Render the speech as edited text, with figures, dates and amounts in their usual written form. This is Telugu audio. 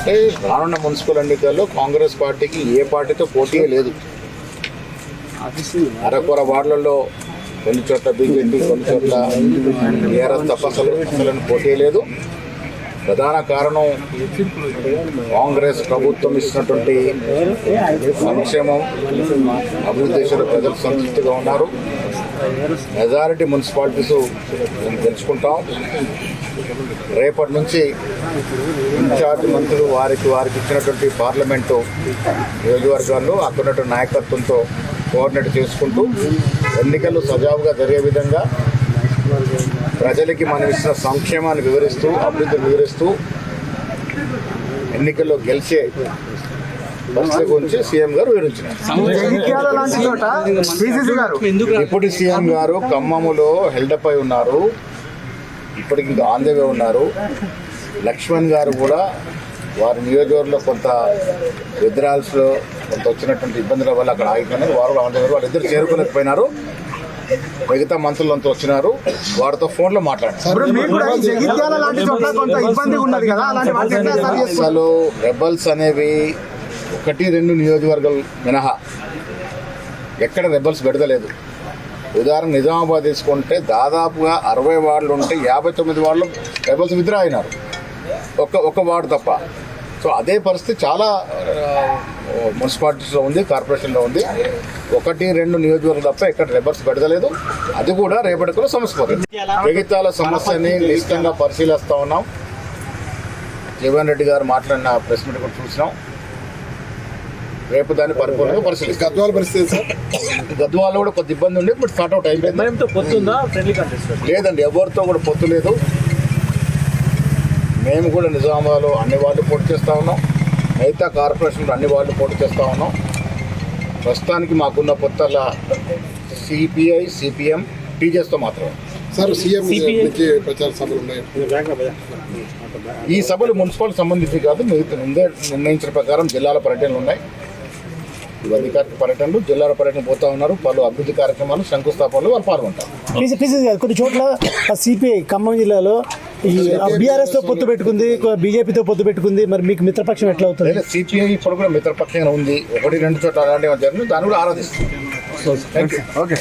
అంటే రానున్న మున్సిపల్ ఎన్నికల్లో కాంగ్రెస్ పార్టీకి ఏ పార్టీతో పోటీ లేదు. అరకొర వార్డులలో కొన్ని చోట్ల బీజేపీ, కొన్ని చోట్ల టీఆర్ఎస్ తప్ప అసలు పోటీ లేదు. ప్రధాన కారణం కాంగ్రెస్ ప్రభుత్వం ఇచ్చినటువంటి సంక్షేమం, అభివృద్ధి దేశంలో ప్రజలు సంతృప్తిగా ఉన్నారు. మెజారిటీ మున్సిపాలిటీస్ గెలుచుకుంటాం. రేపటి నుంచి ఇన్ఛార్జ్ మంత్రులు వారికి ఇచ్చినటువంటి పార్లమెంటు నియోజకవర్గాల్లో అక్కడ నాయకత్వంతో కోఆర్డినేట్ చేసుకుంటూ ఎన్నికలు సజావుగా జరిగే విధంగా ప్రజలకి మనం ఇచ్చిన సంక్షేమాన్ని వివరిస్తూ, అభివృద్ధిని వివరిస్తూ ఎన్నికల్లో గెలిచే పరిస్థితి గురించి సీఎం గారు వివరించినారు. డిప్యూటీ సీఎం గారు ఖమ్మంలో హెల్డప్ అయి ఉన్నారు, ఇప్పటికి ఇంకా ఆన్ ద వే ఉన్నారు. లక్ష్మణ్ గారు కూడా వారి నియోజకవర్గంలో కొంత విత్డ్రాల్స్లో కొంత వచ్చినటువంటి ఇబ్బందుల వల్ల అక్కడ ఆగిపోయినారు. వారు ఆన్ ద వే, వాళ్ళిద్దరు చేరుకోలేకపోయినారు. మిగతా మంత్రులంతా వచ్చినారు, వారితో ఫోన్లో మాట్లాడారు. అసలు రెబల్స్ అనేవి 1-2 నియోజకవర్గాలు మినహా ఎక్కడ రెబల్స్ పెడతలేదు. ఉదాహరణ నిజామాబాద్ తీసుకుంటే దాదాపుగా 60 వార్డులు ఉంటే 59 వార్డులు రెబల్స్ విత్డ్రా అయినారు, ఒక వార్డు తప్ప. సో అదే పరిస్థితి చాలా మున్సిపాలిటీస్లో ఉంది, కార్పొరేషన్లో ఉంది. 1-2 నియోజకవర్గాలు తప్ప ఎక్కడ రెబల్స్ పెడతలేదు. అది కూడా రేపటిలో సమస్య పోతుంది. జగిత్యాల సమస్యని నిశ్చితంగా పరిశీలిస్తూ ఉన్నాం. జగన్ రెడ్డి గారు మాట్లాడిన ప్రెస్ మీట్ కూడా చూసినాం. రేపు దాన్ని పరిపూర్ణంగా పరిశీలిస్తాం. గద్వాల పరిస్థితి సార్, గద్వాల్లో కూడా కొద్ది ఇబ్బంది ఉంది, బట్ స్టార్ట్ అవుట్ అయిపోయింది. లేదండి, ఎవరితో కూడా పొత్తు లేదు. మేము కూడా నిజామాబాద్లో అన్ని వార్డులు పోటీ చేస్తూ ఉన్నాం, మిగతా కార్పొరేషన్లో అన్ని వార్డులు పోటీ చేస్తూ ఉన్నాం. ప్రస్తుతానికి మాకున్న పొత్తుల సిపిఐ, సిపిఎం, టీజేస్తో మాత్రమే. సార్ సీఎం ప్రచార సభలు ఉన్నాయి. ఈ సభలు మున్సిపల్ సంబంధించి కాదు, ముందే నిర్ణయించిన ప్రకారం జిల్లాల పర్యటనలు ఉన్నాయి. అధికారిక పర్యటనలు, జిల్లాల పర్యటన పోతా ఉన్నారు. పలు అభివృద్ధి కార్యక్రమాలు, శంకుస్థాపనలు వాళ్ళు పాల్గొంటారు. కొన్ని చోట్ల సిపిఐ ఖమ్మం జిల్లాలో ఈ బీఆర్ఎస్ తో పొత్తు పెట్టుకుంది, బీజేపీతో పొత్తు పెట్టుకుంది. మరి మీకు మిత్రపక్షం ఎట్లా అవుతుంది? సిపిఐ ఇప్పుడు కూడా మిత్రపక్షంగా ఉంది. 1-2 చోట్ల అలాంటివి జరిగింది, దాన్ని కూడా ఆరాధిస్తుంది. ఓకే.